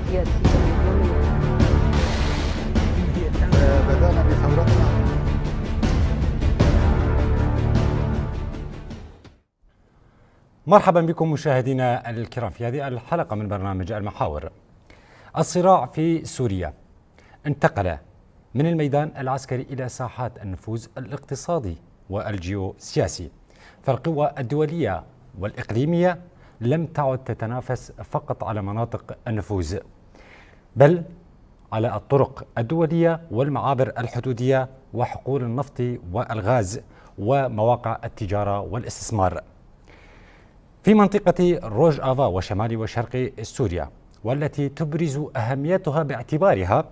السياسية اليومية. بدأنا بثورتنا. مرحبا بكم مشاهدينا الكرام في هذه الحلقة من برنامج المحاور. الصراع في سوريا انتقل من الميدان العسكري إلى ساحات النفوذ الاقتصادي والجيوسياسي، فالقوى الدولية والإقليمية لم تعد تتنافس فقط على مناطق النفوذ، بل على الطرق الدولية والمعابر الحدودية وحقول النفط والغاز ومواقع التجارة والاستثمار. في منطقة روج آفا وشمال وشرق سوريا، والتي تبرز أهميتها باعتبارها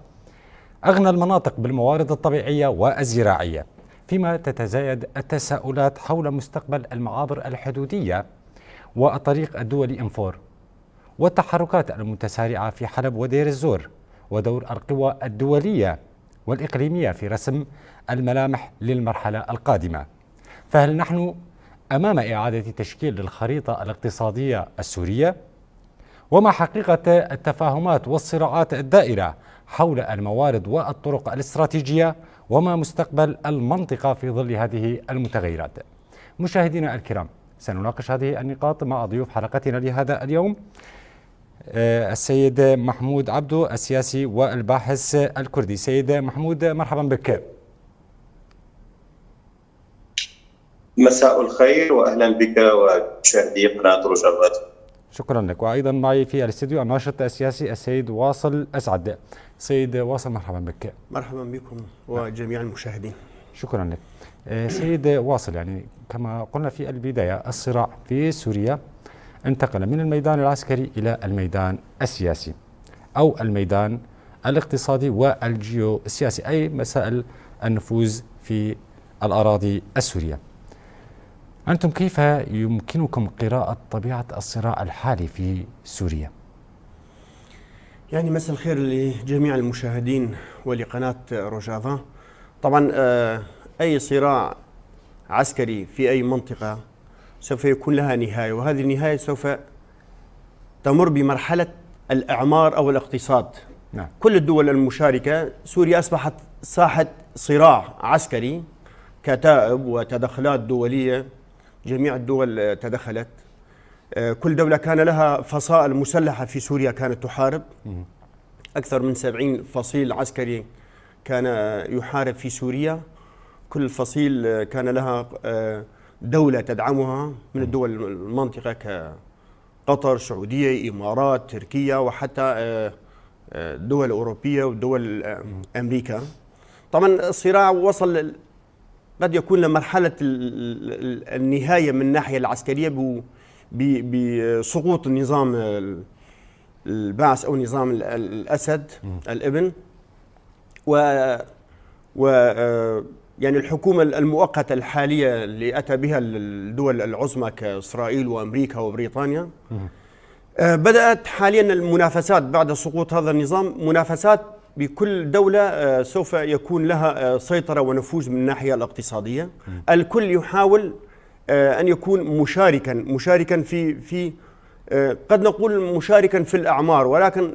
أغنى المناطق بالموارد الطبيعية والزراعية، فيما تتزايد التساؤلات حول مستقبل المعابر الحدودية والطريق الدولي انفور، والتحركات المتسارعة في حلب ودير الزور، ودور القوى الدولية والإقليمية في رسم الملامح للمرحلة القادمة. فهل نحن أمام إعادة تشكيل الخريطة الاقتصادية السورية؟ وما حقيقة التفاهمات والصراعات الدائرة حول الموارد والطرق الاستراتيجية؟ وما مستقبل المنطقة في ظل هذه المتغيرات؟ مشاهدينا الكرام، سنناقش هذه النقاط مع ضيوف حلقتنا لهذا اليوم، السيد محمود عبدو، السياسي والباحث الكردي. سيد محمود، مرحبا بك. مساء الخير واهلا بك ومشاهدي قناه روجافات. شكرا لك. وايضا معي في الاستديو الناشط السياسي السيد واصل اسعد. سيد واصل، مرحبا بك. مرحبا بكم وجميع المشاهدين. شكرا لك. سيد واصل، يعني كما قلنا في البداية، الصراع في سوريا انتقل من الميدان العسكري إلى الميدان السياسي أو الميدان الاقتصادي والجيوسياسي، أي مسائل النفوذ في الأراضي السورية. أنتم كيف يمكنكم قراءة طبيعة الصراع الحالي في سوريا؟ يعني مساء الخير لجميع المشاهدين ولقناة روجافا. طبعا أي صراع عسكري في أي منطقة سوف يكون لها نهاية، وهذه النهاية سوف تمر بمرحلة الإعمار أو الاقتصاد. نعم. كل الدول المشاركة، سوريا أصبحت ساحة صراع عسكري، كتائب وتدخلات دولية، جميع الدول تدخلت. كل دولة كان لها فصائل مسلحة في سوريا كانت تحارب، أكثر من 70 فصيل عسكري كان يحارب في سوريا. كل فصيل كان لها دولة تدعمها من الدول المنطقة كقطر، السعودية، إمارات، تركيا، وحتى دول أوروبية ودول أمريكا. طبعا الصراع وصل قد يكون لمرحلة النهاية من الناحية العسكرية بسقوط النظام البعث أو نظام الأسد الابن، يعني الحكومة المؤقتة الحالية اللي أتى بها الدول العظمى كإسرائيل وأمريكا وبريطانيا، بدأت حاليا المنافسات بعد سقوط هذا النظام، منافسات بكل دولة سوف يكون لها سيطرة ونفوذ من الناحية الاقتصادية. الكل يحاول أن يكون مشاركا في قد نقول مشاركا في الأعمار، ولكن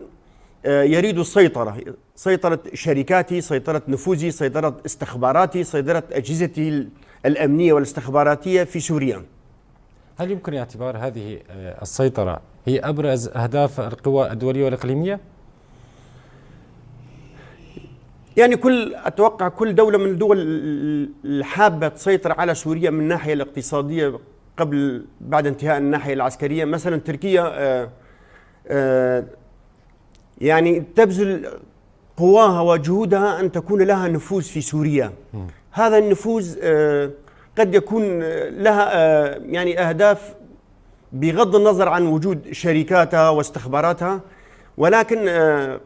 يريد سيطرة شركاتي، سيطرة نفوذي، سيطرة استخباراتي، سيطرة أجهزته الأمنية والاستخباراتية في سوريا. هل يمكن اعتبار هذه السيطرة هي أبرز أهداف القوى الدولية والإقليمية؟ يعني أتوقع كل دولة من الدول الحابة تسيطر على سوريا من الناحية الاقتصادية بعد انتهاء الناحية العسكرية. مثلا تركيا يعني تبذل قواها وجهودها أن تكون لها نفوذ في سوريا. هذا النفوذ قد يكون لها يعني أهداف بغض النظر عن وجود شركاتها واستخباراتها، ولكن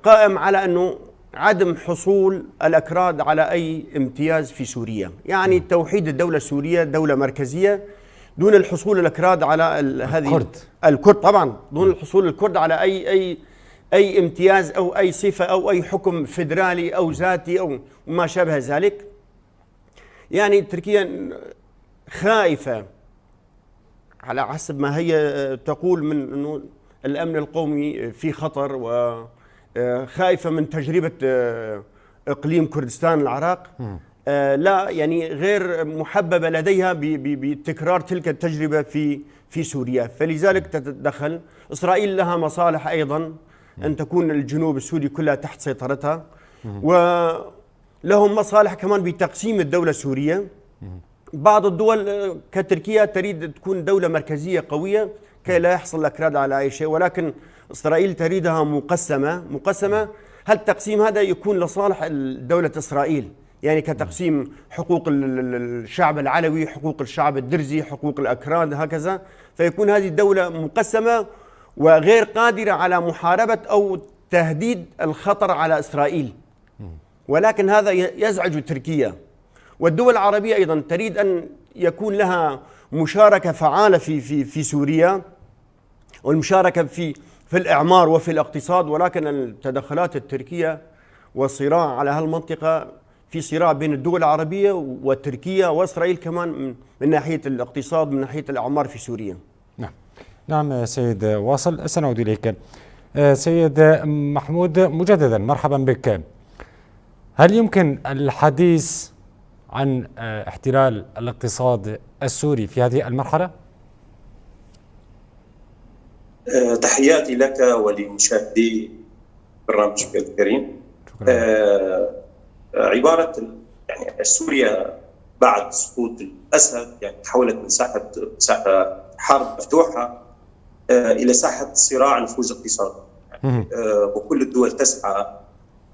قائم على أنه عدم حصول الأكراد على أي امتياز في سوريا، يعني توحيد الدولة السورية دولة مركزية دون الحصول الأكراد على هذه الكرد طبعا، دون الحصول الكرد على أي امتياز أو أي صفة أو أي حكم فيدرالي أو ذاتي أو ما شابه ذلك. يعني تركيا خائفة على حسب ما هي تقول من أنه الأمن القومي في خطر، خائفة من تجربة إقليم كردستان العراق، لا يعني غير محببة لديها بتكرار تلك التجربة في سوريا، فلذلك تتدخل. إسرائيل لها مصالح أيضا أن تكون الجنوب السوري كلها تحت سيطرتها، ولهم مصالح كمان بتقسيم الدولة السورية. بعض الدول كتركيا تريد تكون دولة مركزية قوية كي لا يحصل الأكراد على أي شيء، ولكن إسرائيل تريدها مقسمة. هل التقسيم هذا يكون لصالح دولة إسرائيل، يعني كتقسيم حقوق الشعب العلوي، حقوق الشعب الدرزي، حقوق الأكراد هكذا، فيكون هذه الدولة مقسمة وغير قادرة على محاربة أو تهديد الخطر على إسرائيل. ولكن هذا يزعج تركيا، والدول العربية أيضا تريد أن يكون لها مشاركة فعالة في سوريا، والمشاركة في الإعمار وفي الاقتصاد، ولكن التدخلات التركية والصراع على هالمنطقة في صراع بين الدول العربية وتركيا وإسرائيل كمان من ناحية الاقتصاد، من ناحية الإعمار في سوريا. نعم سيد واصل، سنعود إليك. سيد محمود مجددا مرحبا بك. هل يمكن الحديث عن احتلال الاقتصاد السوري في هذه المرحلة؟ تحياتي لك ولمشاهدي برنامجك الكريم. عبارة يعني سوريا بعد سقوط الأسد يعني تحولت من ساحة حرب مفتوحة إلى ساحة صراع نفوذ اقتصادي، وكل الدول تسعى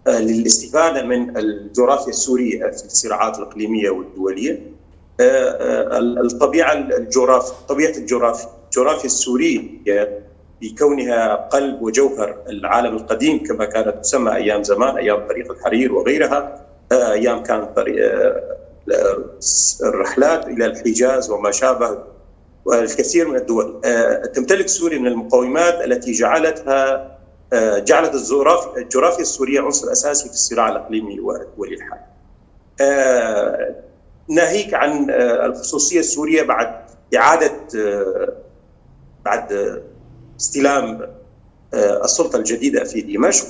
للاستفادة من الجغرافيا السورية في الصراعات الإقليمية والدولية. طبيعة الجغرافيا السورية بكونها قلب وجوهر العالم القديم كما كانت تسمى أيام زمان، أيام طريق الحرير وغيرها، أيام كانت الرحلات إلى الحجاز وما شابه والكثير من الدول. تمتلك سوريا من المقومات التي جعلت الجغرافيا السورية عنصر أساسي في الصراع الإقليمي والدولي الحالي. ناهيك عن الخصوصية السورية بعد استلام السلطة الجديدة في دمشق،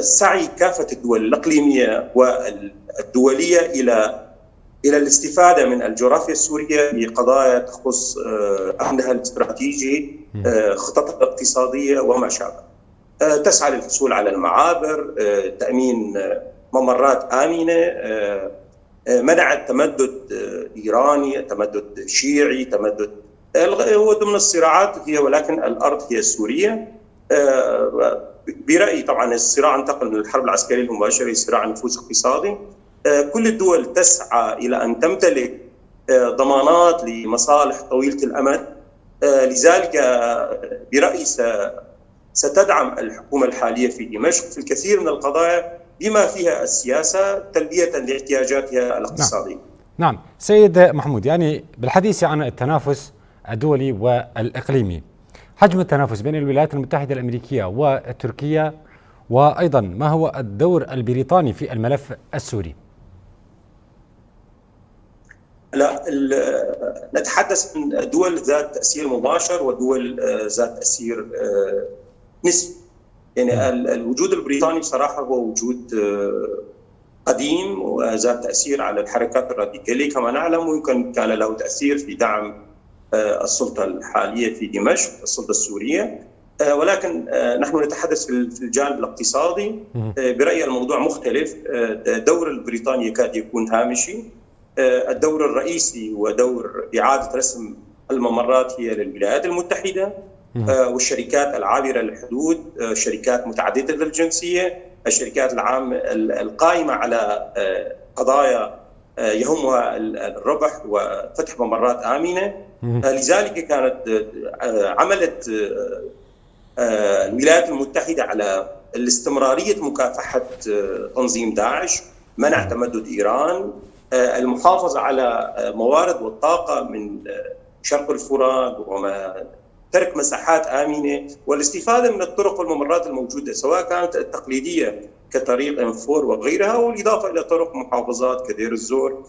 سعي كافة الدول الإقليمية والدولية إلى الاستفادة من الجغرافيا السورية بقضايا تخص أمنها الاستراتيجي، خططها الاقتصادية وما شابه. تسعى للحصول على المعابر، تأمين ممرات آمنة، منع التمدد إيراني، تمدد شيعي، تمدد هو ضمن الصراعات هي، ولكن الأرض هي السورية. برأيي طبعا الصراع انتقل من الحرب العسكرية المباشرة إلى صراع نفوذ اقتصادي. كل الدول تسعى إلى أن تمتلك ضمانات لمصالح طويلة الأمد، لذلك برأيي ستدعم الحكومة الحالية في دمشق في الكثير من القضايا بما فيها السياسة تلبية لاحتياجاتها الاقتصادية. نعم سيد محمود، يعني بالحديث عن التنافس الدولي والإقليمي، حجم التنافس بين الولايات المتحدة الأمريكية وتركيا، وأيضا ما هو الدور البريطاني في الملف السوري؟ لا، نتحدث عن دول ذات تأثير مباشر ودول ذات تأثير نسبي. يعني الوجود البريطاني بصراحة هو وجود قديم وذات تأثير على الحركات الراديكالية كما نعلم، ويمكن كان له تأثير في دعم السلطة الحالية في دمشق، السلطة السورية. ولكن نحن نتحدث في الجانب الاقتصادي. برأيي الموضوع مختلف. دور البريطاني يكاد يكون هامشي. الدور الرئيسي ودور إعادة رسم الممرات هي للولايات المتحدة والشركات العابرة للحدود، شركات متعددة الجنسية، الشركات العامة القائمة على قضايا يهمها الربح وفتح ممرات آمنة. لذلك كانت عملت الولايات المتحدة على الاستمرارية مكافحة تنظيم داعش، منع تمدد إيران، المحافظة على موارد والطاقة من شرق الفرات وما ترك مساحات آمنة، والاستفادة من الطرق والممرات الموجودة سواء كانت التقليدية كطريق M4 وغيرها، والإضافة إلى طرق محافظات كدير الزور.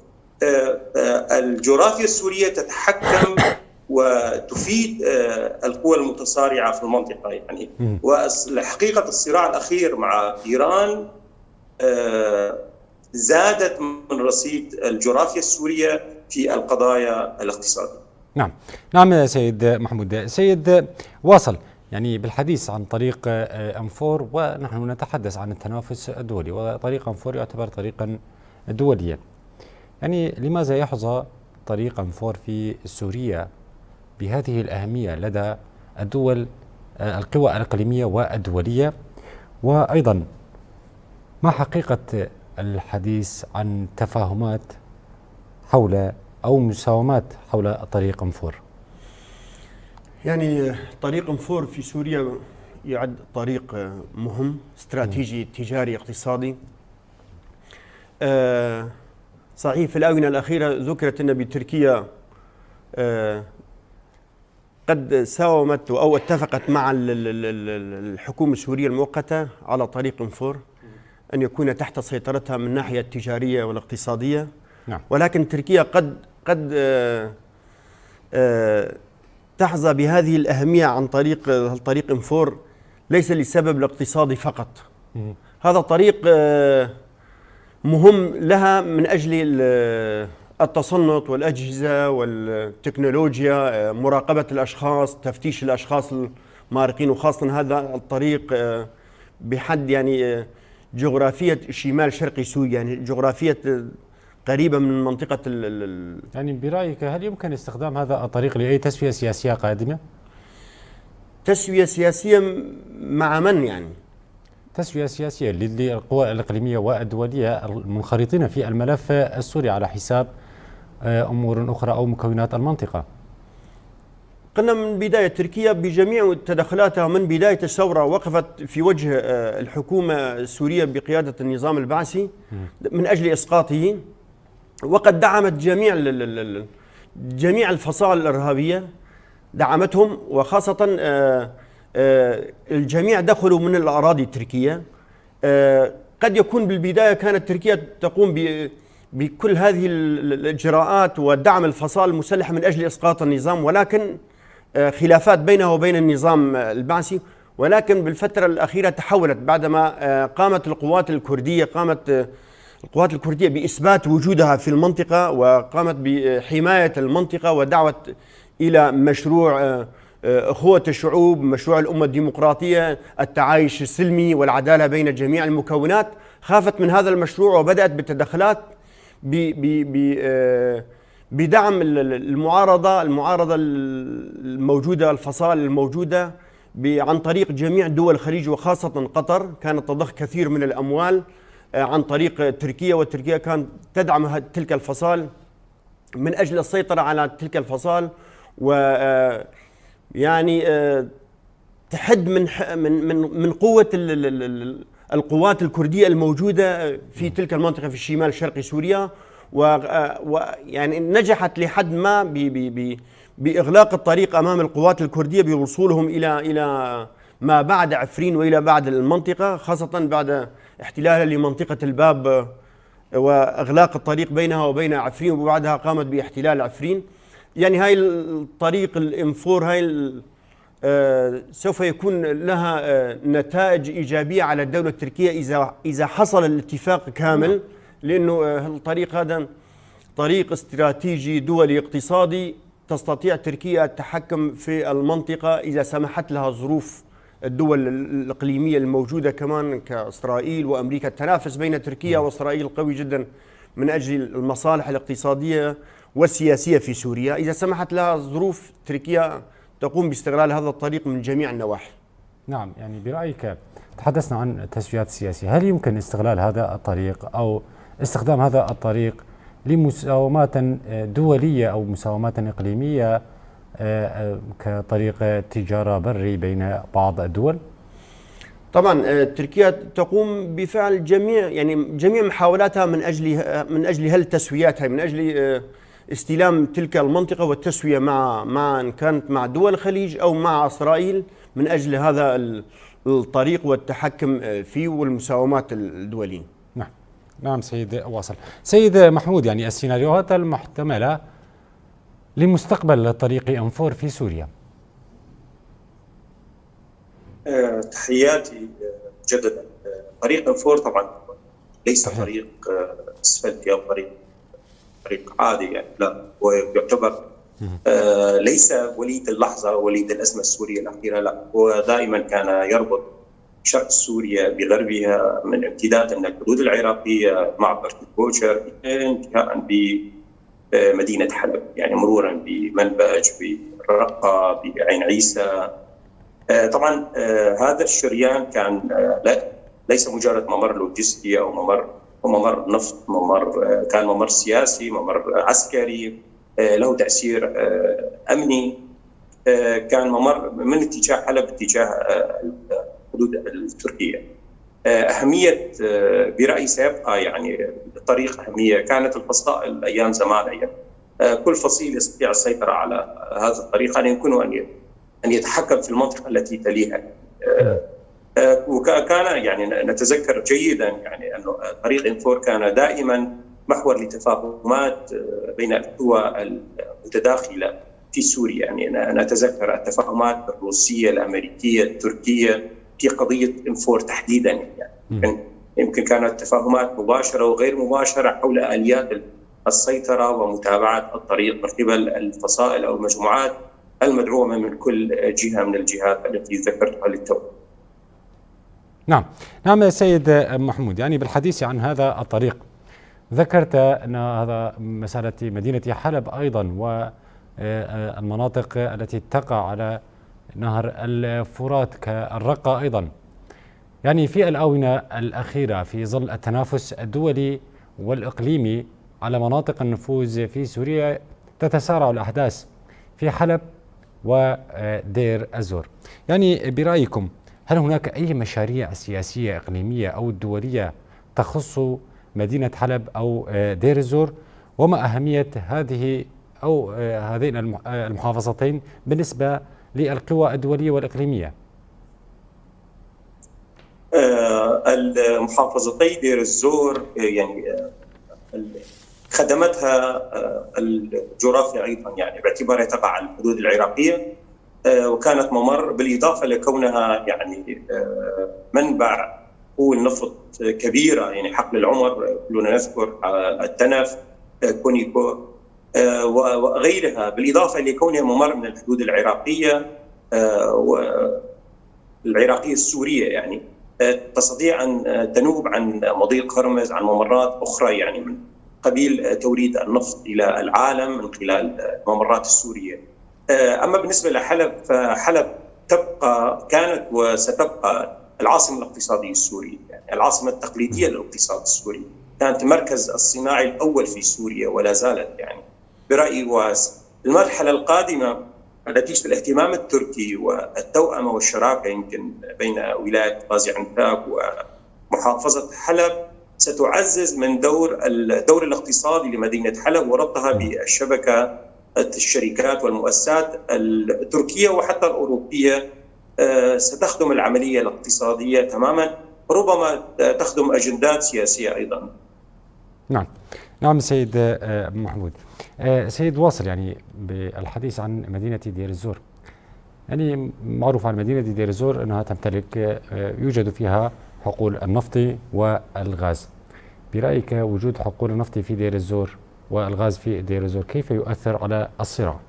الجغرافيا السورية تتحكم وتفيد القوى المتصارعة في المنطقة يعني. وحقيقة الصراع الأخير مع إيران زادت من رصيد الجغرافيا السورية في القضايا الاقتصادية. نعم سيد محمود. سيد واصل يعني بالحديث عن طريق أنفور، ونحن نتحدث عن التنافس الدولي، وطريق أنفور يعتبر طريقا دوليا. يعني لماذا يحظى طريق أنفور في سوريا بهذه الأهمية لدى الدول القوى الإقليمية والدولية؟ وأيضا ما حقيقة الحديث عن تفاهمات حول أو مساومات حول طريق أنفور؟ يعني طريق أنفور في سوريا يعد طريق مهم استراتيجي تجاري اقتصادي. صحيح في الآونة الأخيرة ذكرت أن بتركيا قد ساومت أو اتفقت مع الحكومة السورية المؤقتة على طريق أنفور أن يكون تحت سيطرتها من الناحية التجارية والاقتصادية. ولكن تركيا قد تحظى بهذه الأهمية عن طريق أنفور ليس للسبب الاقتصادي فقط. هذا طريق مهم لها من أجل التصنت والأجهزة والتكنولوجيا، مراقبة الأشخاص، تفتيش الأشخاص المارقين، وخاصة هذا الطريق بحد يعني جغرافية شمال شرقي سوريا، يعني جغرافية قريبة من منطقة يعني برأيك هل يمكن استخدام هذا الطريق لأي تسوية سياسية قادمة؟ تسوية سياسية مع من يعني؟ تسوية سياسية للقوى الإقليمية والدولية المنخرطين في الملف السوري على حساب أمور أخرى أو مكونات المنطقة. قلنا من بداية تركيا بجميع تدخلاتها من بداية الثورة وقفت في وجه الحكومة السورية بقيادة النظام البعثي من أجل إسقاطه، وقد دعمت جميع الفصائل الإرهابية، دعمتهم، وخاصة الجميع دخلوا من الأراضي التركية. قد يكون بالبداية كانت تركيا تقوم بكل هذه الإجراءات ودعم الفصائل المسلحة من أجل إسقاط النظام، ولكن خلافات بينها وبين النظام البعثي. ولكن بالفترة الأخيرة تحولت بعدما قامت القوات الكردية بإثبات وجودها في المنطقة، وقامت بحماية المنطقة ودعوة إلى مشروع أخوة الشعوب، مشروع الأمة الديمقراطية، التعايش السلمي والعدالة بين جميع المكونات. خافت من هذا المشروع وبدأت بالتدخلات بدعم المعارضة الموجودة، الفصائل الموجودة، عن طريق جميع دول الخليج، وخاصة قطر كانت تضخ كثير من الأموال عن طريق تركيا، وتركيا كانت تدعم تلك الفصائل من أجل السيطرة على تلك الفصائل، و يعني تحد من قوة القوات الكردية الموجودة في تلك المنطقة في الشمال الشرقي سوريا. ويعني نجحت لحد ما بإغلاق الطريق أمام القوات الكردية بوصولهم إلى ما بعد عفرين وإلى بعد المنطقة، خاصة بعد احتلالها لمنطقة الباب وإغلاق الطريق بينها وبين عفرين، وبعدها قامت باحتلال عفرين. يعني هاي الطريق الانفور هاي سوف يكون لها نتائج إيجابية على الدولة التركية إذا حصل الاتفاق كامل، لأنه الطريق هذا طريق استراتيجي دولي اقتصادي تستطيع تركيا التحكم في المنطقة إذا سمحت لها ظروف الدول الإقليمية الموجودة كمان كإسرائيل وأمريكا. التنافس بين تركيا وإسرائيل قوي جدا من أجل المصالح الاقتصادية والسياسية في سوريا. إذا سمحت لها ظروف تركيا تقوم باستغلال هذا الطريق من جميع النواحي. نعم، يعني برأيك تحدثنا عن التسويات السياسية، هل يمكن استغلال هذا الطريق أو استخدام هذا الطريق لمساومات دولية أو مساومات إقليمية كطريق تجارة بري بين بعض الدول؟ طبعا تركيا تقوم بفعل جميع محاولاتها من أجل هالتسويات هاي، من أجل استلام تلك المنطقة والتسوية مع إن كانت مع دول الخليج أو مع إسرائيل من أجل هذا الطريق والتحكم فيه والمساومات الدولية. نعم سيد واصل. سيد محمود، يعني السيناريوهات المحتملة لمستقبل طريق انفور في سوريا؟ تحياتي مجددا. طريق انفور طبعا ليس طريق اسفلتي او طريق عادي، يعني لا، هو يعتبر ليس وليد اللحظه، وليد الازمه السوريه الاخيره، لا، هو دائما كان يربط شرق سوريا بغربها من امتداد من الحدود العراقيه مع بركة بوشر انتهاء بمدينه حلب، يعني مرورا بمنبج، بالرقه، بعين عيسى. طبعا هذا الشريان كان ليس مجرد ممر لوجستي او ممر نفط، كان ممر سياسي، ممر عسكري، له تاثير امني، كان ممر من اتجاه حلب اتجاه الحدود التركيه. اهميه برايي سيبقى يعني الطريق اهميه، كانت الفصائل ايام زمان كل فصيل يستطيع السيطره على هذا الطريق ان يكون ان يتحكم في المنطقه التي تليها. وكان يعني نتذكر جيدا يعني انه طريق انفور كان دائما محور لتفاهمات بين القوى المتداخله في سوريا، يعني نتذكر التفاهمات الروسيه، الامريكيه، التركيه في قضيه انفور تحديدا، يعني يمكن كانت تفاهمات مباشره وغير مباشره حول اليات السيطره ومتابعه الطريق من قبل الفصائل او المجموعات المدعومه من كل جهه من الجهات التي ذكرتها للتو. نعم سيد محمود، يعني بالحديث عن هذا الطريق ذكرت أن هذا مسألة مدينة حلب أيضا والمناطق التي تقع على نهر الفرات كالرقة أيضا، يعني في الآونة الأخيرة في ظل التنافس الدولي والإقليمي على مناطق النفوذ في سوريا تتسارع الأحداث في حلب ودير الزور. يعني برأيكم هل هناك أي مشاريع سياسية إقليمية أو دولية تخص مدينة حلب أو دير الزور، وما أهمية هذه أو هذين المحافظتين بالنسبة للقوى الدولية والإقليمية؟ المحافظتي دير الزور يعني خدمتها الجغرافيا أيضا، يعني باعتبارها تقع على الحدود العراقية، وكانت ممر بالإضافة لكونها يعني منبع قوى النفط كبيرة، يعني حقل العمر كلنا نذكر، التنف، كونيكو وغيرها، بالإضافة لكونها ممر من الحدود العراقية والعراقية السورية، يعني تستطيع أن تنوب عن مضيق هرمز، عن ممرات أخرى يعني من قبيل توريد النفط إلى العالم من خلال الممرات السورية. أما بالنسبة لحلب، فحلب كانت وستبقى العاصمة الاقتصادية السورية، يعني العاصمة التقليدية للاقتصاد السوري، كانت المركز الصناعي الأول في سوريا ولا زالت. يعني برأيي المرحلة القادمة نتيجة الاهتمام التركي والتوأمة والشراكة يمكن بين ولاية غازي عنتاب ومحافظة حلب ستعزز من الدور الاقتصادي لمدينة حلب وربطها بالشبكة الشركات والمؤسسات التركية وحتى الأوروبية، ستخدم العملية الاقتصادية تماما، ربما تخدم أجندات سياسية أيضا. نعم سيد محمود. سيد واصل، يعني بالحديث عن مدينة دير الزور، يعني معروف عن مدينة دير الزور أنها تمتلك يوجد فيها حقول النفط والغاز. برأيك وجود حقول النفط في دير الزور والغاز في دير الزور كيف يؤثر على الصراع؟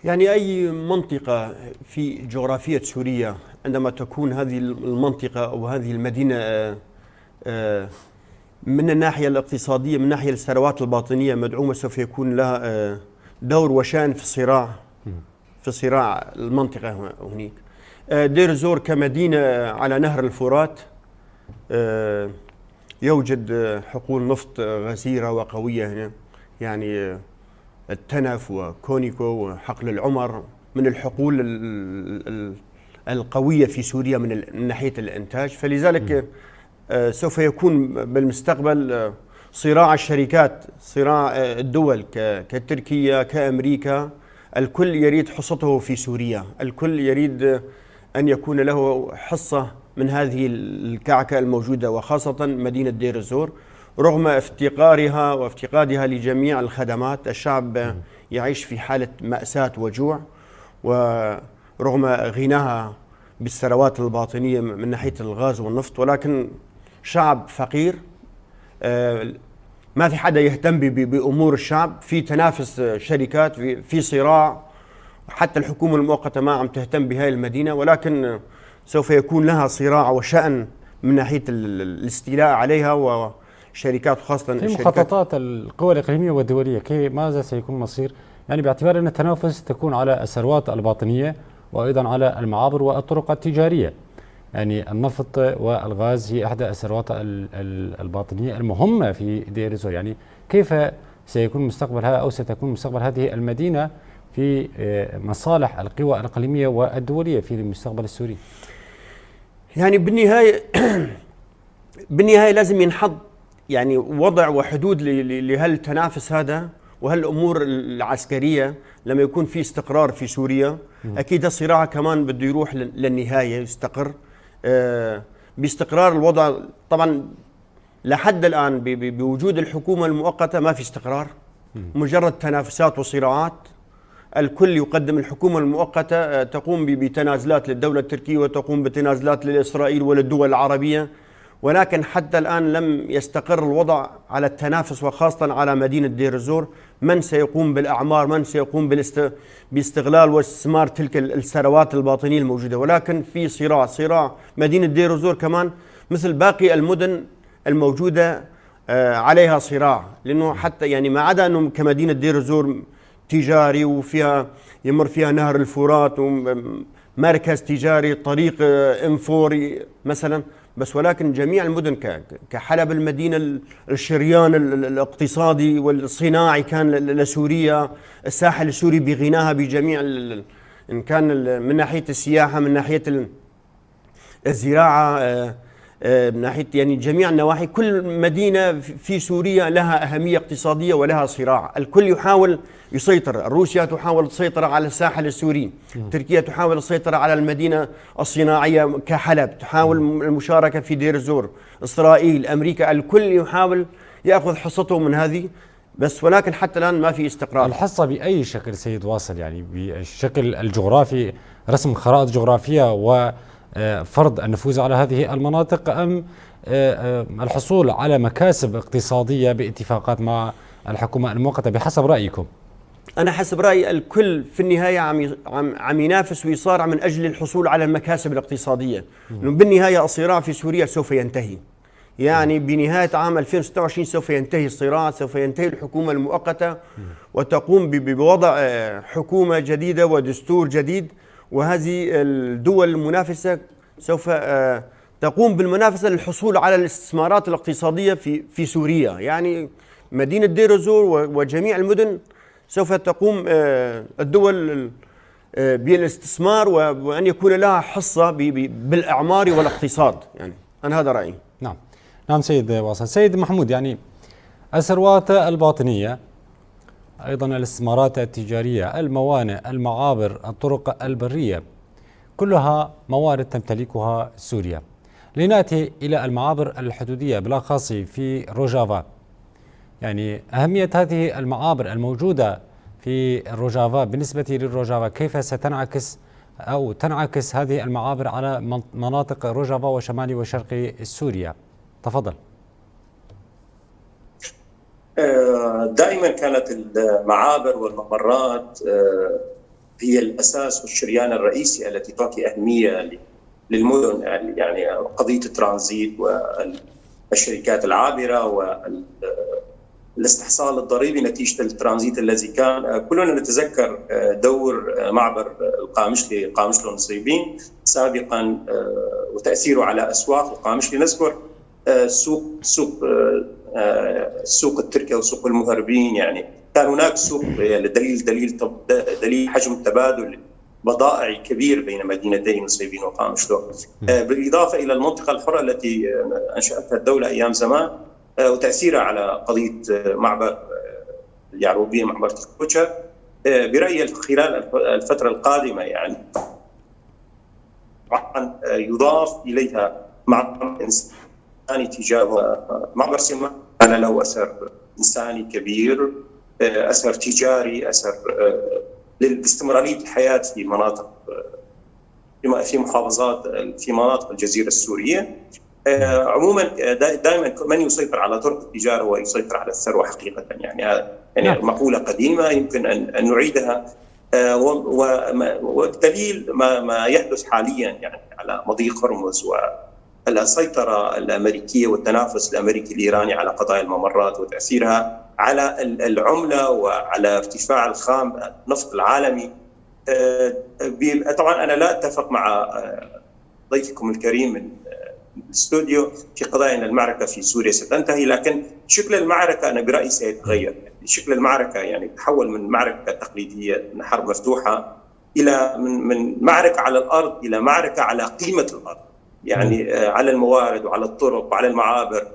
يعني أي منطقة في جغرافية سوريا عندما تكون هذه المنطقة أو هذه المدينة من الناحية الاقتصادية، من ناحية الثروات الباطنية مدعومة، سوف يكون لها دور وشأن في صراع المنطقة هناك. دير الزور كمدينة على نهر الفرات يوجد حقول نفط غزيرة وقوية هنا، يعني التنف وكونيكو وحقل العمر من الحقول القوية في سوريا من ناحية الإنتاج. فلذلك سوف يكون بالمستقبل صراع الشركات، صراع الدول كتركيا كأمريكا، الكل يريد حصته في سوريا، الكل يريد أن يكون له حصة من هذه الكعكة الموجودة، وخاصة مدينة دير الزور. رغم افتقارها وافتقادها لجميع الخدمات، الشعب يعيش في حالة مأساة وجوع، ورغم غناها بالثروات الباطنية من ناحية الغاز والنفط، ولكن شعب فقير. ما في حدا يهتم بأمور الشعب، في تنافس شركات، في صراع. حتى الحكومة المؤقتة ما عم تهتم بهاي المدينة، ولكن سوف يكون لها صراع وشأن من ناحية الاستيلاء عليها وشركات، خاصة في مخططات القوى الإقليمية والدولية ماذا سيكون مصير؟ يعني باعتبار أن التنافس تكون على الثروات الباطنية وأيضا على المعابر والطرق التجارية. يعني النفط والغاز هي إحدى الثروات الباطنية المهمة في دير الزور. يعني كيف سيكون مستقبلها أو ستكون مستقبل هذه المدينة في مصالح القوى الإقليمية والدولية في المستقبل السوري؟ يعني بالنهاية لازم ينحط يعني وضع وحدود لهالتنافس هذا وهالأمور العسكرية. لما يكون في استقرار في سوريا أكيد الصراع كمان بده يروح للنهاية، يستقر باستقرار الوضع. طبعا لحد الآن بوجود الحكومة المؤقتة ما في استقرار، مجرد تنافسات وصراعات. الكل يقدم، الحكومة المؤقتة تقوم بتنازلات للدولة التركية وتقوم بتنازلات لإسرائيل وللدول العربية، ولكن حتى الآن لم يستقر الوضع على التنافس، وخاصة على مدينة دير الزور. من سيقوم بالأعمار، من سيقوم باستغلال واستثمار تلك الثروات الباطنية الموجودة. ولكن في صراع مدينة دير الزور كمان مثل باقي المدن الموجودة عليها صراع، لأنه حتى يعني ما عدا أنه كمدينة دير الزور تجاري وفيها يمر فيها نهر الفرات ومركز تجاري، طريق M4 مثلا، بس ولكن جميع المدن كحلب المدينة الشريان الاقتصادي والصناعي كان لسوريا، الساحل السوري بغناها بجميع إن كان من ناحية السياحة، من ناحية الزراعة، من ناحية يعني جميع النواحي. كل مدينة في سوريا لها أهمية اقتصادية ولها صراع. الكل يحاول يسيطر. روسيا تحاول السيطرة على الساحل السوري، تركيا تحاول السيطرة على المدينة الصناعية كحلب، تحاول المشاركة في دير الزور، إسرائيل، أمريكا، الكل يحاول يأخذ حصته من هذه، بس ولكن حتى الآن ما في استقرار. الحصة بأي شكل سيد واصل؟ يعني بالشكل الجغرافي، رسم خرائط جغرافية وفرض النفوذ على هذه المناطق، أم الحصول على مكاسب اقتصادية باتفاقات مع الحكومة المؤقتة بحسب رأيكم؟ أنا حسب رأيي الكل في النهاية عم ينافس ويصارع من أجل الحصول على المكاسب الاقتصادية. بالنهاية الصراع في سوريا سوف ينتهي، يعني بنهاية عام 2026 سوف ينتهي الصراع، سوف ينتهي الحكومة المؤقتة وتقوم بوضع حكومة جديدة ودستور جديد، وهذه الدول المنافسة سوف تقوم بالمنافسة للحصول على الاستثمارات الاقتصادية في سوريا. يعني مدينة دير الزور وجميع المدن سوف تقوم الدول بالاستثمار وأن يكون لها حصة بالأعمار والاقتصاد. يعني أنا هذا رأيي. نعم سيد واصل. سيد محمود، يعني الثروات الباطنية، أيضا الاستثمارات التجارية، الموانئ، المعابر، الطرق البرية، كلها موارد تمتلكها سوريا. لنأتي إلى المعابر الحدودية بالأخص في روجافا. يعني أهمية هذه المعابر الموجودة في الروجافا بالنسبة للروجافا، كيف ستنعكس أو تنعكس هذه المعابر على مناطق روجافا وشمالي وشرقي سوريا؟ تفضل. دائما كانت المعابر والممرات هي الأساس والشريان الرئيسي التي تعطي أهمية للمدن. يعني قضية الترانزيت والشركات العابرة والاستحصال الضريبي نتيجة الترانزيت الذي كان. كلنا نتذكر دور معبر القامشلي، قامشلي والنصيبين سابقا وتأثيره على أسواق القامشلي. نذكر السوق التركي وسوق المهربين. يعني كان هناك سوق دليل حجم التبادل بضائعي كبير بين مدينتي نصيبين وقامشلو، بالإضافة إلى المنطقة الحرة التي أنشأتها الدولة أيام زمان وتأثيرها على قضية معبر اليعروبية، معبر الكوتشا. برأيي خلال الفترة القادمة يعني يضاف إليها معبر إنساني تجاه معبر سمان كان له أثر إنساني كبير، أثر تجاري، أثر لاستمرارية الحياة في مناطق، في محافظات، في مناطق الجزيرة السورية. عموما دائما من يسيطر على طرق التجارة هو يسيطر على الثروة حقيقة. يعني مقولة قديمة يمكن أن نعيدها، والدليل ما يحدث حاليا يعني على مضيق هرمز والسيطرة الأمريكية والتنافس الأمريكي الإيراني على قضايا الممرات وتأثيرها على العملة وعلى ارتفاع الخام النفط العالمي. طبعا أنا لا أتفق مع ضيفكم الكريم من الاستوديو في قضايا أن المعركة في سوريا ستنتهي، لكن شكل المعركة أنا برأيي سيتغير. يعني شكل المعركة يعني تحول من معركة تقليدية، من حرب مفتوحة، إلى من معركة على الأرض إلى معركة على قيمة الأرض، يعني على الموارد وعلى الطرق وعلى المعابر،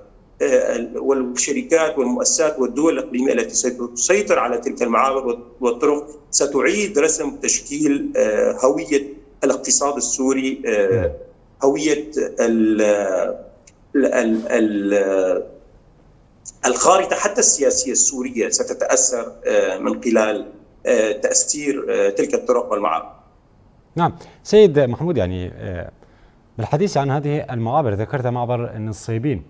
والشركات والمؤسسات والدول الإقليمية التي ستسيطر على تلك المعابر والطرق ستعيد رسم تشكيل هوية الاقتصاد السوري، هوية الخارطة حتى السياسية السورية ستتأثر من خلال تأثير تلك الطرق والمعابر. نعم سيد محمود، يعني بالحديث عن هذه المعابر ذكرت معبر النصيبين،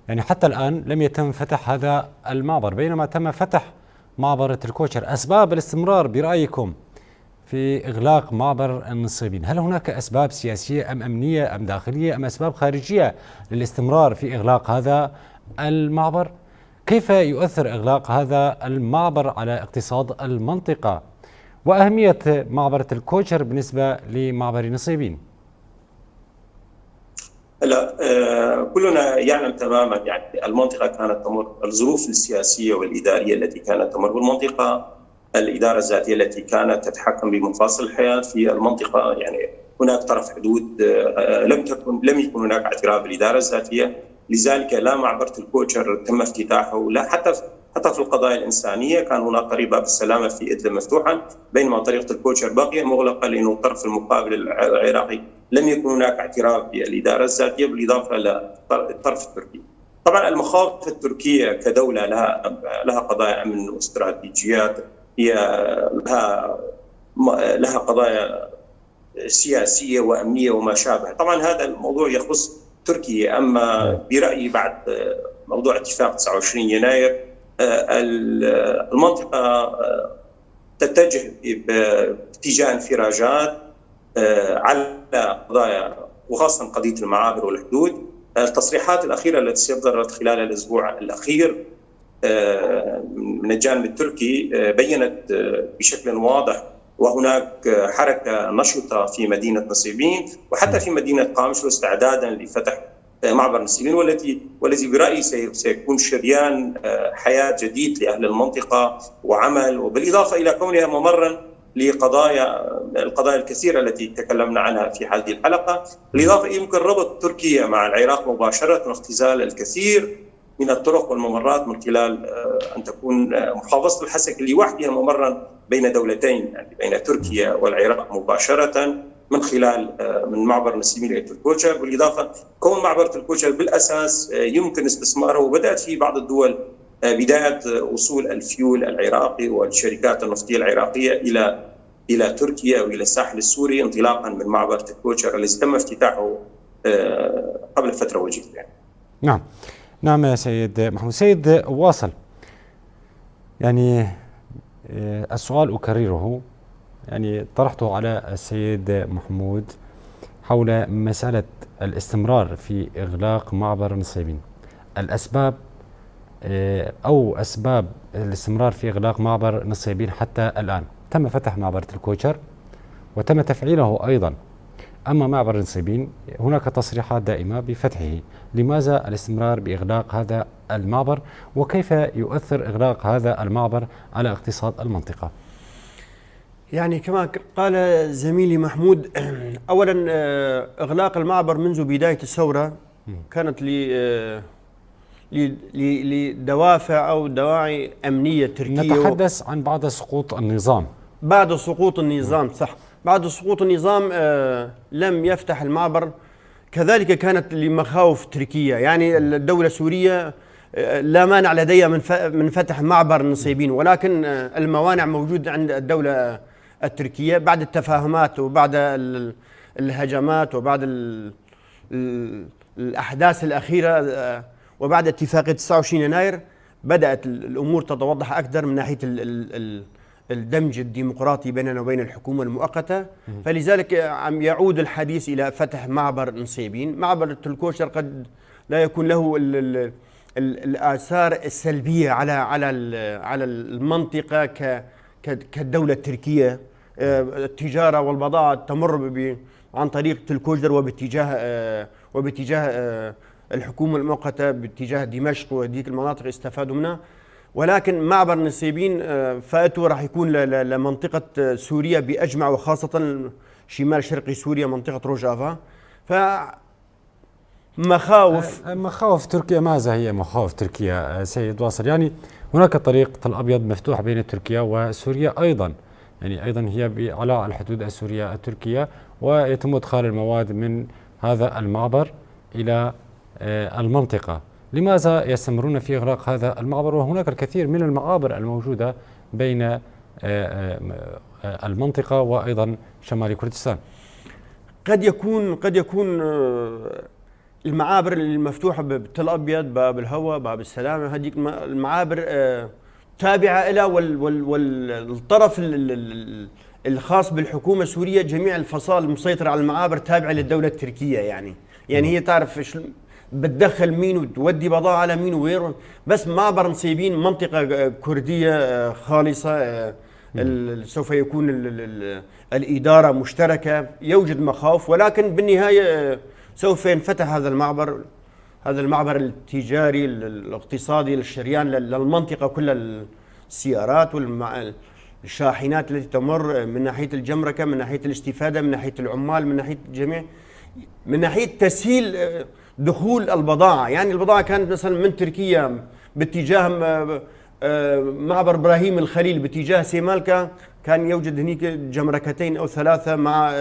يعني حتى الآن لم يتم فتح هذا المعبر بينما تم فتح معبر الكوشر. أسباب الاستمرار برأيكم في إغلاق معبر النصيبين، هل هناك أسباب سياسية أم أمنية أم داخلية أم أسباب خارجية للاستمرار في إغلاق هذا المعبر؟ كيف يؤثر إغلاق هذا المعبر على اقتصاد المنطقة؟ وأهمية معبر الكوشر بالنسبة لمعبر نصيبين؟ لا، كلنا يعلم تماما يعني المنطقة كانت تمر، الظروف السياسية والإدارية التي كانت تمر بالمنطقة، الإدارة الذاتية التي كانت تتحكم بمفاصل الحياة في المنطقة. يعني هناك طرف حدود، لم يكن هناك اعتراف بالإدارة الذاتية، لذلك لا معبر الكوشر تم افتتاحه، لا حتى في القضايا الإنسانية كان هناك طريق باب السلامة في إدلب مفتوحا، بينما طريقة الكوشر باقية مغلقة لأنه الطرف المقابل العراقي لم يكن هناك اعتراف بالإدارة الذاتية، بالإضافة إلى الطرف التركي. طبعا المخاوف التركية كدولة لها قضايا أمن واستراتيجيات، هي لها قضايا سياسية وأمنية وما شابه. طبعا هذا الموضوع يخص تركيا، أما برأيي بعد موضوع اتفاق 29 يناير المنطقة تتجه باتجاه انفراجات على قضايا وخاصة قضية المعابر والحدود. التصريحات الأخيرة التي صدرت خلال الأسبوع الأخير من الجانب التركي بيّنت بشكل واضح، وهناك حركة نشطة في مدينة نصيبين وحتى في مدينة قامش استعدادا لفتح معبر نصيبين، والذي برأيي سيكون شريان حياة جديد لأهل المنطقة وعمل، وبالإضافة إلى كونها ممرا القضايا الكثيرة التي تكلمنا عنها في هذه الحلقة. بالإضافة يمكن ربط تركيا مع العراق مباشرة واختزال الكثير من الطرق والممرات من خلال أن تكون محافظة الحسكة لوحدها ممرا بين دولتين، يعني بين تركيا والعراق مباشرة من خلال من معبر نصيبين إلى الكوشر. بالإضافة كون معبر الكوشر بالأساس يمكن استثماره، وبدأت في بعض الدول بداية وصول الفيول العراقي والشركات النفطية العراقية إلى تركيا وإلى الساحل السوري انطلاقا من معبر الكوشر الذي تم افتتاحه قبل فترة وجيزة. يعني. نعم يا سيد محمود. سيد واصل، يعني السؤال أكرره، يعني طرحته على السيد محمود حول مسألة الاستمرار في إغلاق معبر نصيبين. الأسباب أو أسباب الاستمرار في إغلاق معبر نصيبين حتى الآن. تم فتح معبر الكوشر وتم تفعيله أيضا، أما معبر نصيبين هناك تصريحات دائمة بفتحه. لماذا الاستمرار بإغلاق هذا المعبر، وكيف يؤثر إغلاق هذا المعبر على اقتصاد المنطقة؟ يعني كما قال زميلي محمود، أولا إغلاق المعبر منذ بداية الثورة كانت لدوافع أو دواعي أمنية تركية. نتحدث عن بعد سقوط النظام. بعد سقوط النظام، صح، بعد سقوط النظام لم يفتح المعبر. كذلك كانت لمخاوف تركية، يعني الدولة السورية لا مانع لدي من فتح معبر النصيبين، ولكن الموانع موجودة عند الدولة التركية بعد التفاهمات وبعد الهجمات وبعد الأحداث الأخيرة وبعد اتفاقية 29 يناير بدأت الأمور تتوضح أكثر من ناحية الدمج الديمقراطي بيننا وبين الحكومة المؤقتة. فلذلك عم يعود الحديث إلى فتح معبر نصيبين. معبر تلكوشر قد لا يكون له الآثار السلبية على المنطقة كالدولة التركية. التجارة والبضائع تمر عن طريق تلكوجدر وباتجاه الحكومة المؤقتة باتجاه دمشق وهذيك المناطق استفادوا منها. ولكن معبر نصيبين فائته راح يكون لمنطقة سوريا بأجمع، وخاصة شمال شرقي سوريا منطقة روجافا. مخاوف تركيا، ماذا هي مخاوف تركيا سيد واصل؟ يعني هناك طريق الأبيض مفتوح بين تركيا وسوريا أيضا، يعني أيضا هي على الحدود السورية التركية، ويتم إدخال المواد من هذا المعبر إلى المنطقة. لماذا يستمرون في إغلاق هذا المعبر وهناك الكثير من المعابر الموجودة بين المنطقة وأيضا شمال كردستان؟ قد يكون المعابر المفتوحة بتل أبيض، باب الهوى، باب السلامة، هذيك المعابر تابعة إلى والطرف الخاص بالحكومة السورية جميع الفصائل المسيطرة على المعابر تابعة للدولة التركية. يعني هي تعرف بتدخل مين وتودي بضاعة على مين وين. بس معبر نصيبين منطقة كردية خالصة، سوف يكون الإدارة مشتركة. يوجد مخاوف، ولكن بالنهاية سوف ينفتح هذا المعبر التجاري الاقتصادي للشريان للمنطقة كلها، السيارات والشاحنات التي تمر من ناحية الجمركة، من ناحية الاستفادة، من ناحية العمال، من ناحية الجميع، من ناحية تسهيل دخول البضاعة. يعني البضاعة كانت مثلا من تركيا باتجاه معبر إبراهيم الخليل باتجاه سيمالكا، كان يوجد هناك جمركتين أو ثلاثة مع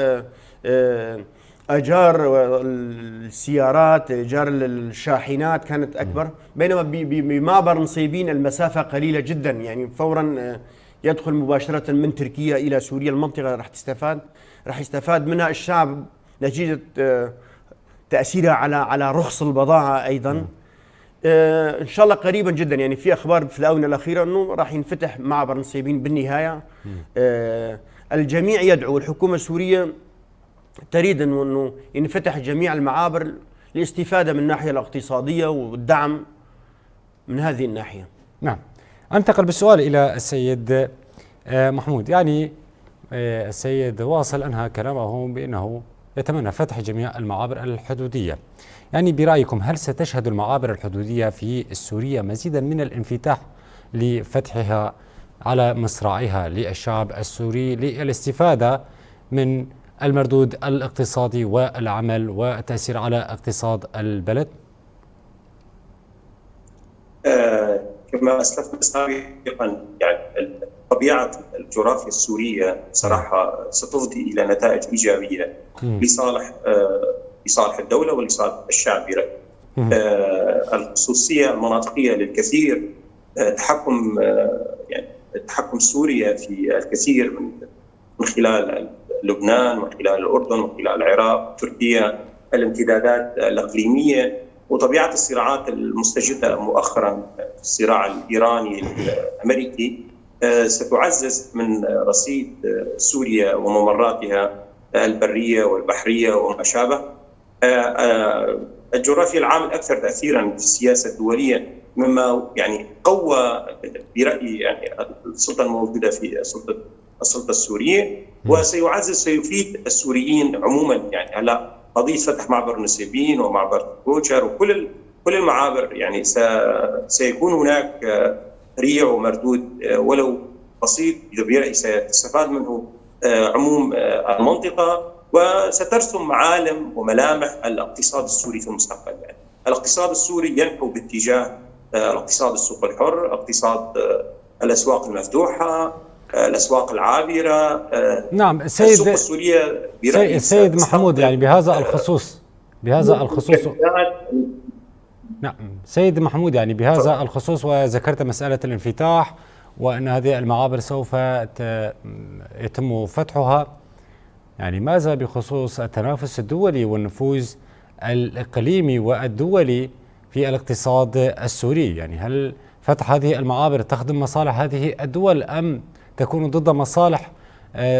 أجار السيارات، أجار الشاحنات كانت أكبر. بينما بمعبر نصيبين المسافة قليلة جدا، يعني فورا يدخل مباشرة من تركيا إلى سوريا. المنطقة راح يستفاد منها الشعب نتيجة تأثيرها على رخص البضاعة أيضا. إن شاء الله قريبا جدا، يعني في أخبار في الآونة الأخيرة أنه راح ينفتح معبر نصيبين بالنهاية. الجميع يدعو، الحكومة السورية تريد أنه ينفتح جميع المعابر للاستفادة من الناحية الاقتصادية والدعم من هذه الناحية. نعم. أنتقل بالسؤال إلى السيد محمود. يعني السيد واصل أنهى كلامه بأنه يتمنى فتح جميع المعابر الحدودية. يعني برأيكم هل ستشهد المعابر الحدودية في سوريا مزيدا من الانفتاح لفتحها على مصراعيها للشعب السوري للاستفادة من المردود الاقتصادي والعمل والتأثير على اقتصاد البلد؟ كما أسلفنا سابقا، يعني طبيعة الجغرافيا السورية صراحة ستفضي إلى نتائج إيجابية لصالح الدولة ولصالح الشعب برأيي. الخصوصية المناطقية للكثير، تحكم سوريا في الكثير من خلال لبنان، من خلال الأردن، من خلال العراق، تركيا، الامتدادات الإقليمية، وطبيعة الصراعات المستجدة مؤخرا، الصراع الإيراني الأمريكي، ستعزز من رصيد سوريا وممراتها البرية والبحرية وما شابه. الجغرافيا العام الأكثر تأثيرا في السياسة الدولية، مما يعني قوى برأيي يعني السلطة الموجودة في السلطة السورية، سيفيد السوريين عموما. يعني هلا قضية فتح معبر نصيبين ومعبر كوشر وكل المعابر، يعني سيكون هناك ريع ومردود ولو بسيط برأيي سيستفاد منه عموم المنطقة، وسترسم معالم وملامح الاقتصاد السوري في المستقبل. يعني الاقتصاد السوري ينحو باتجاه الاقتصاد السوق الحر، اقتصاد الأسواق المفتوحة، الأسواق العابرة. نعم السوق السورية سيد محمود، يعني بهذا الخصوص نعم سيد محمود، يعني بهذا الخصوص وذكرت مسألة الانفتاح وأن هذه المعابر سوف يتم فتحها، يعني ماذا بخصوص التنافس الدولي والنفوذ الإقليمي والدولي في الاقتصاد السوري؟ يعني هل فتح هذه المعابر تخدم مصالح هذه الدول أم تكون ضد مصالح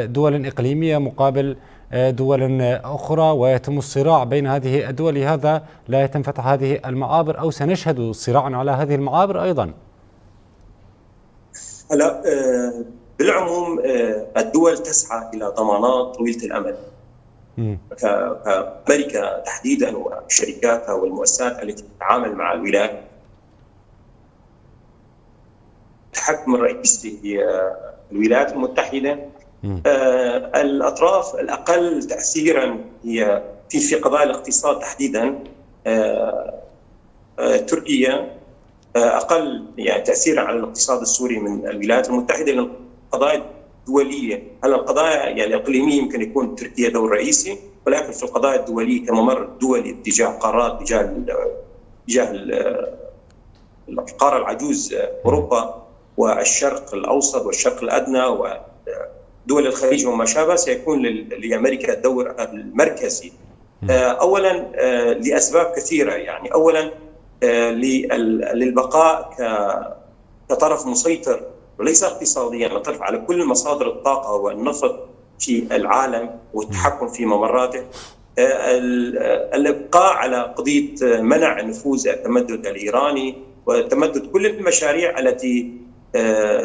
دول إقليمية مقابل دول أخرى ويتم الصراع بين هذه الدول، لهذا لا يتم فتح هذه المعابر أو سنشهد صراعا على هذه المعابر أيضا؟ هلا بالعموم الدول تسعى إلى ضمانات طويلة الأمد كأمريكا تحديدا وشركاتها والمؤسسات التي تتعامل مع الولايات. التحكم الرئيسي في الولايات المتحدة، الأطراف الأقل تأثيرا هي في قضايا الاقتصاد تحديدا تركيا أقل يعني تأثيرا على الاقتصاد السوري من الولايات المتحدة، لأن القضايا الدولية هلا القضايا يعني الإقليمية يمكن يكون تركيا دور رئيسي، ولكن في القضايا الدولية كممر دولي اتجاه قارات تجاه القارة العجوز أوروبا والشرق الأوسط والشرق الأدنى ودول الخليج وما شابه، سيكون لأمريكا الدور المركزي. أولا لأسباب كثيرة، يعني أولا للبقاء كطرف مسيطر وليس اقتصاديا، نطرف على كل مصادر الطاقة والنفط في العالم والتحكم في ممراته، الإبقاء على قضية منع نفوذ التمدد الإيراني وتمدد كل المشاريع التي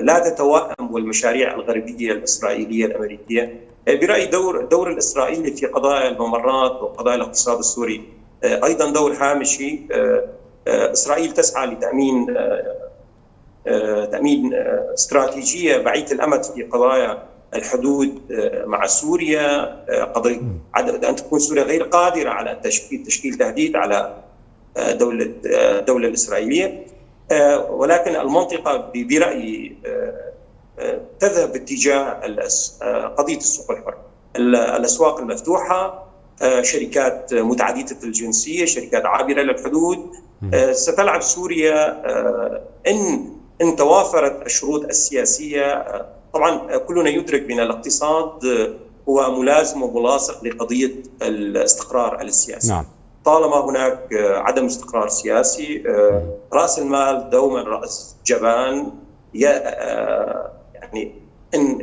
لا تتوائم والمشاريع الغربية الإسرائيلية الأمريكية. برأيي دور الإسرائيلي في قضايا الممرات وقضايا الاقتصاد السوري أيضا دور هامشي. إسرائيل تسعى لتأمين استراتيجية بعيدة الأمد في قضايا الحدود مع سوريا، قضية أن تكون سوريا غير قادرة على تشكيل تهديد على الدولة الإسرائيلية، ولكن المنطقة برأيي تذهب باتجاه قضية السوق الحر، الأسواق المفتوحة، شركات متعددة الجنسية، شركات عابرة للحدود. ستلعب سوريا إن توافرت الشروط السياسية. طبعا كلنا يدرك بأن الاقتصاد هو ملازم وملاصق لقضية الاستقرار السياسي. نعم. طالما هناك عدم استقرار سياسي، رأس المال دوما رأس جبان. يعني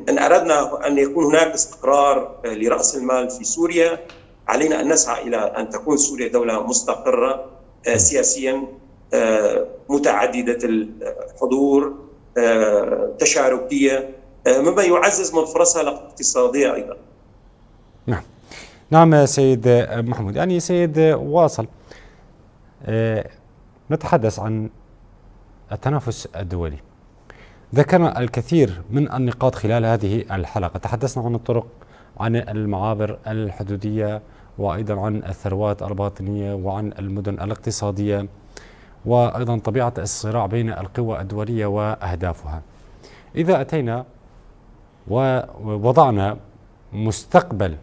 إن أردنا أن يكون هناك استقرار لرأس المال في سوريا، علينا أن نسعى إلى أن تكون سوريا دولة مستقرة سياسيا، متعددة الحضور، تشاركية، مما يعزز من فرصها الاقتصادية أيضا. نعم سيد محمود، يعني سيد واصل، نتحدث عن التنافس الدولي. ذكرنا الكثير من النقاط خلال هذه الحلقة، تحدثنا عن الطرق، عن المعابر الحدودية، وأيضا عن الثروات الباطنية، وعن المدن الاقتصادية، وأيضا طبيعة الصراع بين القوى الدولية وأهدافها. إذا أتينا ووضعنا مستقبل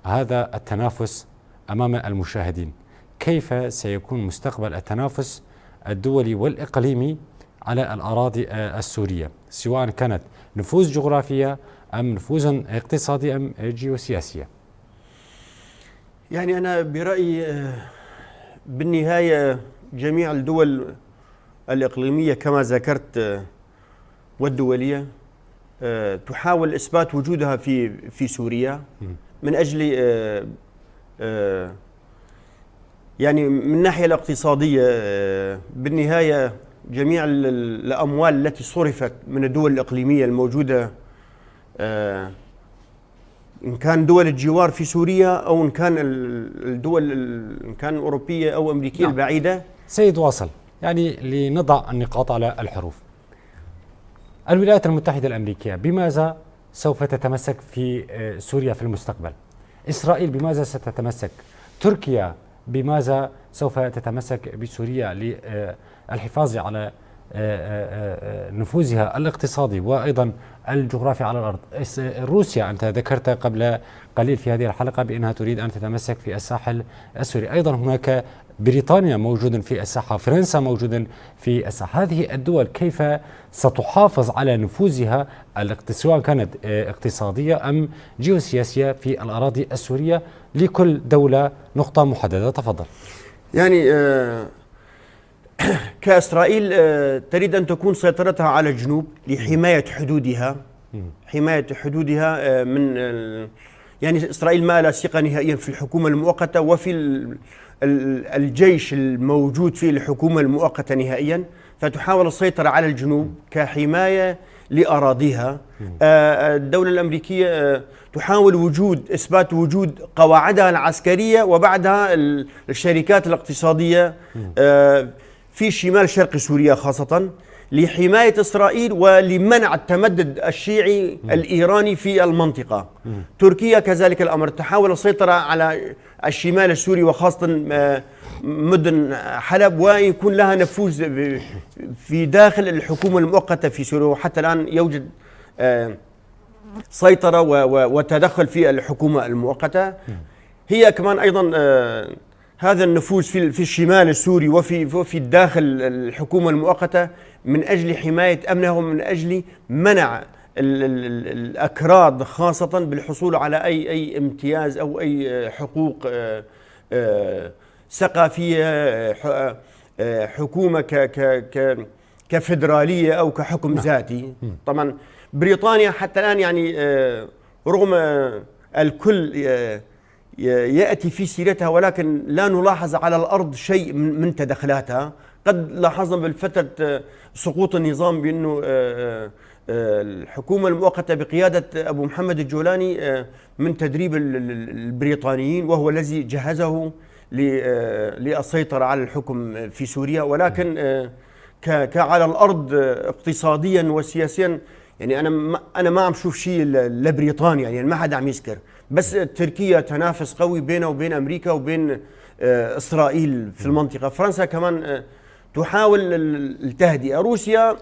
هذا التنافس أمام المشاهدين، كيف سيكون مستقبل التنافس الدولي والإقليمي على الأراضي السورية، سواء كانت نفوذ جغرافية أم نفوذ اقتصادي أم جيوسياسية؟ يعني أنا برأيي بالنهاية جميع الدول الإقليمية كما ذكرت والدولية تحاول إثبات وجودها في سوريا من أجل يعني من الناحية الاقتصادية. بالنهاية جميع الأموال التي صرفت من الدول الإقليمية الموجودة، إن كان دول الجوار في سوريا أو إن كان الدول إن كان أوروبية أو أمريكية البعيدة. سيد واصل، يعني لنضع النقاط على الحروف، الولايات المتحدة الأمريكية بماذا سوف تتمسك في سوريا في المستقبل؟ إسرائيل بماذا ستتمسك؟ تركيا بماذا سوف تتمسك بسوريا للحفاظ على نفوذها الاقتصادي وأيضا الجغرافي على الأرض. روسيا أنت ذكرت قبل قليل في هذه الحلقة بأنها تريد أن تتمسك في الساحل السوري، أيضا هناك بريطانيا موجود في الساحة، فرنسا موجود في الساحة. هذه الدول كيف ستحافظ على نفوذها سواء كانت اقتصادية أم جيوسياسية في الأراضي السورية؟ لكل دولة نقطة محددة، تفضل. يعني كإسرائيل تريد أن تكون سيطرتها على الجنوب لحماية حدودها، حماية حدودها من يعني إسرائيل ما لا ثقة نهائيا في الحكومة المؤقتة وفي الجيش الموجود في الحكومة المؤقتة نهائيا، فتحاول السيطرة على الجنوب كحماية لأراضيها. الدولة الأمريكية تحاول إثبات وجود قواعدها العسكرية وبعدها الشركات الاقتصادية في شمال شرق سوريا خاصة لحماية إسرائيل ولمنع التمدد الشيعي الإيراني في المنطقة. تركيا كذلك الأمر، تحاول السيطرة على الشمال السوري وخاصة مدن حلب ويكون لها نفوذ في داخل الحكومة المؤقتة في سوريا، وحتى الآن يوجد سيطرة وتدخل في الحكومة المؤقتة. هي كمان أيضا هذا النفوذ في الشمال السوري وفي داخل الحكومة المؤقتة من أجل حماية أمنها ومن أجل منع الأكراد خاصة بالحصول على أي امتياز أو أي حقوق ثقافية، حكومة كفيدرالية أو كحكم ذاتي. طبعا بريطانيا حتى الآن يعني رغم الكل يأتي في سيرتها ولكن لا نلاحظ على الأرض شيء من تدخلاتها. قد لاحظنا بالفترة سقوط النظام بأنه الحكومة المؤقتة بقيادة أبو محمد الجولاني من تدريب البريطانيين، وهو الذي جهزه للسيطرة على الحكم في سوريا، ولكن كعلى الأرض اقتصاديا وسياسيا يعني أنا ما عم شوف شيء لبريطانيا، يعني ما حدا عم يذكر. بس تركيا تنافس قوي بينه وبين أمريكا وبين إسرائيل في المنطقة. فرنسا كمان تحاول التهدئة. روسيا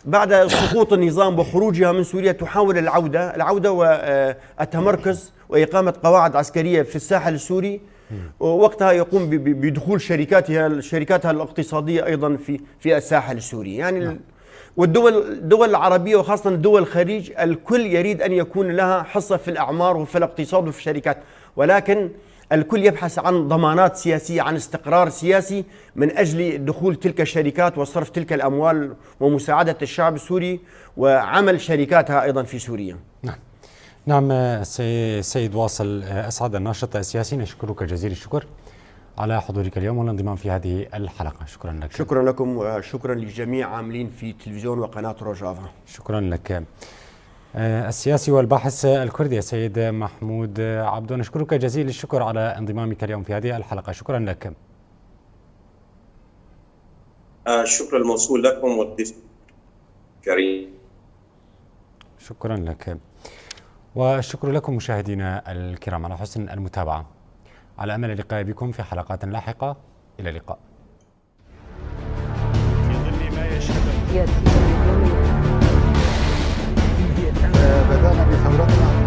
بعد سقوط النظام وخروجها من سوريا تحاول العودة والتمركز وإقامة قواعد عسكرية في الساحل السوري، ووقتها يقوم بدخول شركاتها الاقتصادية أيضا في الساحل السوري. يعني الدول العربية وخاصة دول الخليج الكل يريد أن يكون لها حصة في الأعمار وفي الاقتصاد وفي الشركات، ولكن الكل يبحث عن ضمانات سياسية، عن استقرار سياسي من أجل دخول تلك الشركات وصرف تلك الأموال ومساعدة الشعب السوري وعمل شركاتها أيضا في سوريا. نعم سيد واصل أسعد الناشط السياسي، نشكرك جزيل الشكر على حضورك اليوم والانضمام في هذه الحلقة. شكرا لك. شكرا لكم وشكرا للجميع عاملين في تلفزيون وقناة روجافا. شكرا لك. السياسي والباحث الكردي السيد محمود عبدو، نشكرك جزيل الشكر على انضمامك اليوم في هذه الحلقة. شكرا لك. الشكر الموصول لكم والضيف الكريم. شكرا لك، والشكر لكم مشاهدينا الكرام على حسن المتابعة. على أمل اللقاء بكم في حلقات لاحقة. إلى اللقاء. في ظل ما يشهد بدأنا بثورتنا